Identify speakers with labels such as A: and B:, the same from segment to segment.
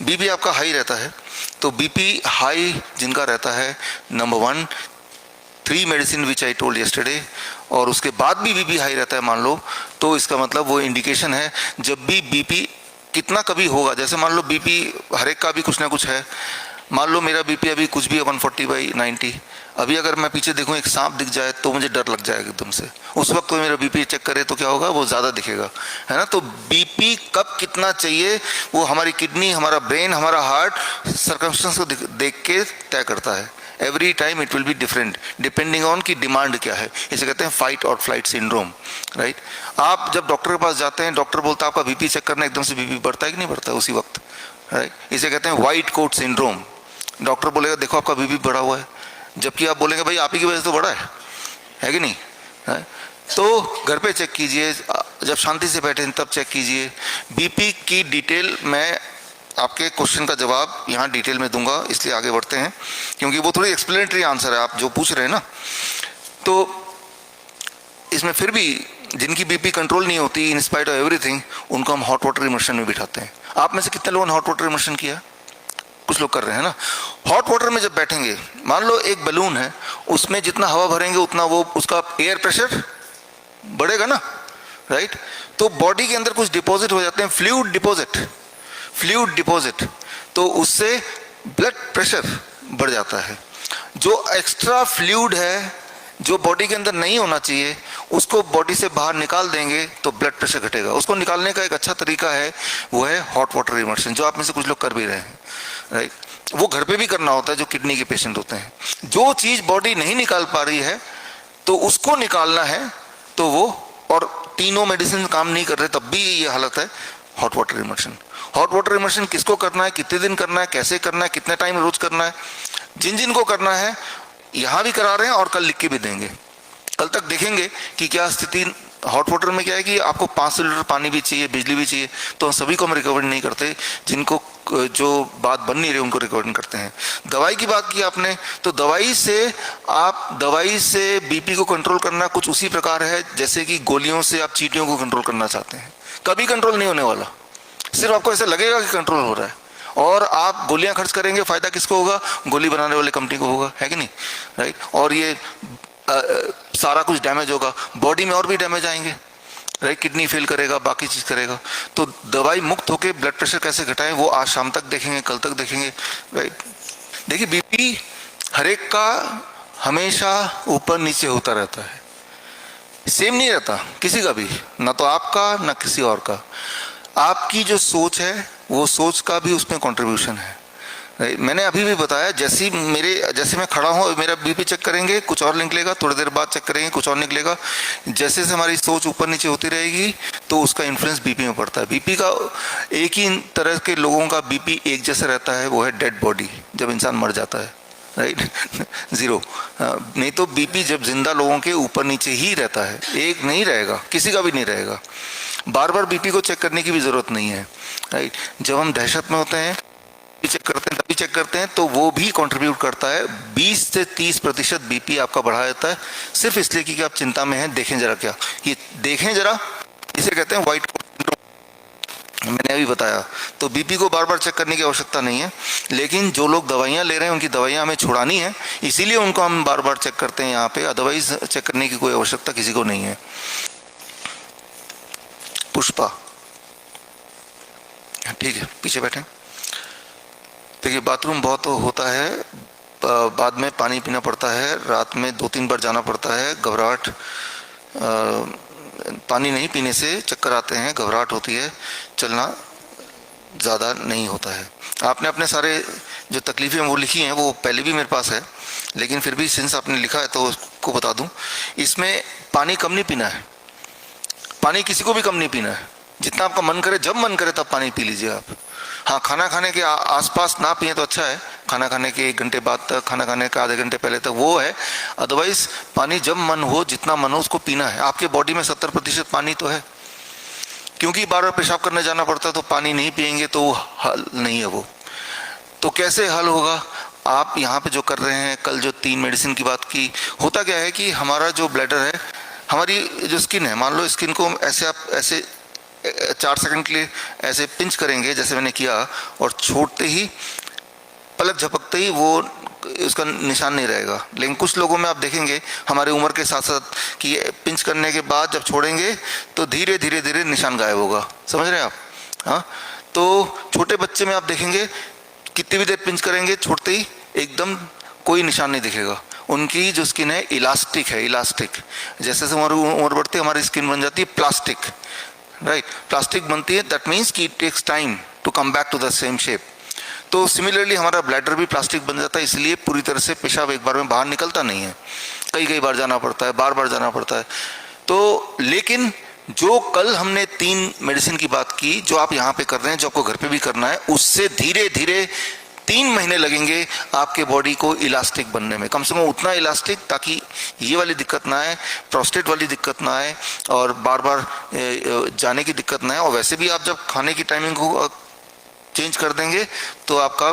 A: BP आपका high रहता है, तो बीपी हाई जिनका रहता है, number 1 3 medicine which I told yesterday, और उसके बाद भी बीपी हाई रहता है मान लो, तो इसका मतलब वो इंडिकेशन है जब भी बीपी कितना कभी होगा, जैसे मान लो बीपी हर एक का भी कुछ ना कुछ है, मान लो मेरा बीपी अभी कुछ भी है 140/90, अभी अगर मैं पीछे देखूं एक सांप दिख जाए तो मुझे डर लग जाएगा एकदम से, उस वक्त कोई मेरा बीपी चेक करे तो क्या होगा, वो ज़्यादा दिखेगा, है ना। तो बीपी कब कितना चाहिए वो हमारी किडनी, हमारा ब्रेन, हमारा हार्ट सर्कमस्टेंस को देख के तय करता है। Every time it will be different depending on की डिमांड क्या है, इसे कहते हैं फाइट और फ्लाइट सिंड्रोम, राइट। आप जब डॉक्टर के पास जाते हैं, डॉक्टर बोलता है आपका बीपी चेक करना, एकदम से बीपी बढ़ता है कि नहीं बढ़ता है उसी वक्त, राइट। इसे कहते हैं व्हाइट कोट सिंड्रोम। डॉक्टर बोलेगा देखो आपका बीपी बढ़ा हुआ है, जबकि आप बोलेंगे भाई आप ही की वजह से तो बढ़ा है कि नहीं, है? तो घर पे चेक कीजिए, जब शांति से बैठे तब चेक कीजिए। बीपी की डिटेल मैं आपके क्वेश्चन का जवाब यहाँ डिटेल में दूंगा, इसलिए आगे बढ़ते हैं, क्योंकि वो थोड़ी एक्सप्लेनेटरी आंसर है आप जो पूछ रहे हैं ना। तो इसमें फिर भी जिनकी बीपी कंट्रोल नहीं होती, इन स्पाइट ऑफ एवरीथिंग, उनको हम हॉट वाटर इमर्शन में बिठाते हैं। आप में से कितने लोगों ने हॉट वाटर इमर्शन किया? कुछ लोग कर रहे हैं ना। हॉट वाटर में जब बैठेंगे, मान लो एक बलून है, उसमें जितना हवा भरेंगे उतना वो उसका एयर प्रेशर बढ़ेगा ना, राइट। तो बॉडी के अंदर कुछ डिपॉजिट हो जाते हैं, फ्लूइड डिपॉजिट, तो उससे ब्लड प्रेशर बढ़ जाता है। जो एक्स्ट्रा फ्लूइड है जो बॉडी के अंदर नहीं होना चाहिए, उसको बॉडी से बाहर निकाल देंगे तो ब्लड प्रेशर घटेगा। उसको निकालने का एक अच्छा तरीका है, वो है हॉट वाटर इमर्शन, जो आप में से कुछ लोग कर भी रहे हैं, राइट। वो घर पे भी करना होता है जो किडनी के पेशेंट होते हैं। जो चीज बॉडी नहीं निकाल पा रही है तो उसको निकालना है, तो वो, और तीनों मेडिसिन काम नहीं कर रहे तब भी ये हालत है, hot water immersion. Hot water immersion किसको करना है, कितने दिन करना है, कैसे करना है, कितने टाइम रोज करना है, जिन को करना है यहाँ भी करा रहे हैं और कल लिख के भी देंगे। कल तक देखेंगे कि क्या स्थिति। हॉट वाटर में क्या है कि आपको 500 लीटर पानी भी चाहिए, बिजली भी चाहिए, तो सभी को हम रिकमेंड नहीं करते, जिनको जो बात बन नहीं रही उनको रिकमेंड करते हैं। दवाई की बात की आपने, तो दवाई से बीपी को कंट्रोल करना कुछ उसी प्रकार है जैसे कि गोलियों से आप चींटियों को कंट्रोल करना चाहते हैं। कभी कंट्रोल नहीं होने वाला, सिर्फ आपको ऐसा लगेगा कि कंट्रोल हो रहा है, और आप गोलियां खर्च करेंगे, फायदा किसको होगा, गोली बनाने वाले कंपनी को होगा, है कि नहीं, राइट। और ये सारा कुछ डैमेज होगा, बॉडी में और भी डैमेज आएंगे, राइट। किडनी फेल करेगा, बाकी चीज करेगा। तो दवाई मुक्त होकर ब्लड प्रेशर कैसे घटाएं, वो आज शाम तक देखेंगे, कल तक देखेंगे, राइट। देखिए बीपी हर एक का हमेशा ऊपर नीचे होता रहता है, सेम नहीं रहता किसी का भी, ना तो आपका ना किसी और का। आपकी जो सोच है वो सोच का भी उसमें कंट्रीब्यूशन है, राइट। मैंने अभी भी बताया, जैसे मैं खड़ा हूँ, मेरा बीपी चेक करेंगे कुछ और निकलेगा, थोड़ी देर बाद चेक करेंगे कुछ और निकलेगा। जैसे से हमारी सोच ऊपर नीचे होती रहेगी तो उसका इन्फ्लुएंस बीपी में पड़ता है। बीपी का एक ही तरह के लोगों का बीपी एक जैसा रहता है, वो है डेड बॉडी, जब इंसान मर जाता है, राइट। जीरो। नहीं तो बीपी जब जिंदा लोगों के ऊपर नीचे ही रहता है, एक नहीं रहेगा, किसी का भी नहीं रहेगा। बार बार बीपी को चेक करने की भी जरूरत नहीं है, राइट। जब हम दहशत में होते हैं तभी चेक करते हैं, तो वो भी कंट्रीब्यूट करता है। 20 से 30% बीपी आपका बढ़ा देता है, सिर्फ इसलिए कि आप चिंता में हैं। देखें जरा क्या, ये देखें जरा, इसे कहते हैं व्हाइट कोट सिंड्रोम, मैंने अभी बताया। तो बीपी को बार बार चेक करने की आवश्यकता नहीं है, लेकिन जो लोग दवाइयाँ ले रहे हैं उनकी दवाइयाँ हमें छुड़ानी है, इसीलिए उनको हम बार बार चेक करते हैं यहाँ पे, अदरवाइज चेक करने की कोई आवश्यकता किसी को नहीं है। पुष्पा, ठीक है, पीछे बैठे। देखिए बाथरूम बहुत होता है, बाद में पानी पीना पड़ता है, रात में 2-3 बार जाना पड़ता है, घबराहट, पानी नहीं पीने से चक्कर आते हैं, घबराहट होती है, चलना ज़्यादा नहीं होता है। आपने अपने सारे जो तकलीफ़ें वो लिखी हैं, वो पहले भी मेरे पास है, लेकिन फिर भी सिंस आपने लिखा है तो उसको बता दूं। इसमें पानी कम नहीं पीना है, पानी किसी को भी कम नहीं पीना है, जितना आपका मन करे, जब मन करे तब पानी पी लीजिए आप। हाँ, खाना खाने के आसपास ना पिए तो अच्छा है, खाना खाने के 1 घंटे बाद तक, खाना खाने के आधे घंटे पहले तक वो है, अदरवाइज पानी जब मन हो, जितना मन हो उसको पीना है। आपके बॉडी में 70% पानी तो है, क्योंकि बार बार पेशाब करने जाना पड़ता है, तो पानी नहीं पिएंगे तो हल नहीं है वो। तो कैसे हल होगा? आप यहाँ पे जो कर रहे हैं, कल जो 3 मेडिसिन की बात की, होता क्या है कि हमारा जो ब्लैडर है, हमारी जो स्किन है, मान लो स्किन को ऐसे आप ऐसे 4 सेकंड के लिए ऐसे पिंच करेंगे जैसे मैंने किया, और छोड़ते ही पलक झपकते ही वो उसका निशान नहीं रहेगा। लेकिन कुछ लोगों में आप देखेंगे हमारे उम्र के साथ साथ कि पिंच करने के बाद जब छोड़ेंगे तो धीरे धीरे धीरे निशान गायब होगा। समझ रहे हैं आप? हाँ, तो छोटे बच्चे में आप देखेंगे कितनी भी देर पिंच करेंगे, छोड़ते ही एकदम कोई निशान नहीं दिखेगा। उनकी जो स्किन है इलास्टिक है, इलास्टिक। जैसे जैसे हमारी उम्र बढ़ती है हमारी स्किन बन जाती है प्लास्टिक, राइट? प्लास्टिक बनती है, दैट मीन्स कि it takes time to come back to the same shape. तो सिमिलरली हमारा ब्लैडर भी प्लास्टिक बन जाता है, इसलिए पूरी तरह से पेशाब एक बार में बाहर निकलता नहीं है, कई कई बार जाना पड़ता है, बार बार जाना पड़ता है। तो लेकिन जो कल हमने 3 मेडिसिन की बात की, जो आप यहाँ पे कर रहे हैं, जो आपको घर पे भी करना है, उससे धीरे धीरे 3 महीने लगेंगे आपके बॉडी को इलास्टिक बनने में, कम से कम उतना इलास्टिक ताकि ये वाली दिक्कत ना आए, प्रोस्टेट वाली दिक्कत ना आए, और बार बार जाने की दिक्कत ना आए। और वैसे भी आप जब खाने की टाइमिंग को चेंज कर देंगे तो आपका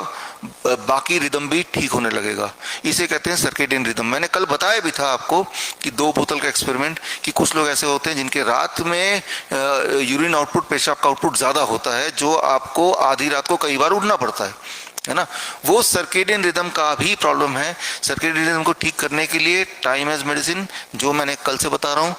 A: बाकी रिदम भी ठीक होने लगेगा। इसे कहते हैं सर्केडियन रिदम। मैंने कल बताया भी था आपको कि 2 बोतल का एक्सपेरिमेंट, कि कुछ लोग ऐसे होते हैं जिनके रात में यूरिन आउटपुट, पेशाब का आउटपुट ज़्यादा होता है, जो आपको आधी रात को कई बार उठना पड़ता है ना? वो सर्केडियन रिदम का भी प्रॉब्लम है। सर्केडियन रिदम को ठीक करने के लिए टाइम एज मेडिसिन, जो मैंने कल से बता रहा हूँ,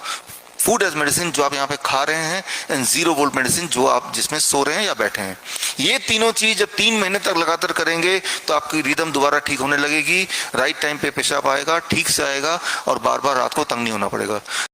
A: फूड एज मेडिसिन जो आप यहाँ पे खा रहे हैं, एंड 0 वोल्ट मेडिसिन जो आप जिसमें सो रहे हैं या बैठे हैं, ये तीनों चीज जब 3 महीने तक लगातार करेंगे तो आपकी रिदम दोबारा ठीक होने लगेगी, राइट टाइम पे पेशाब आएगा, ठीक से आएगा, और बार बार रात को तंग नहीं होना पड़ेगा।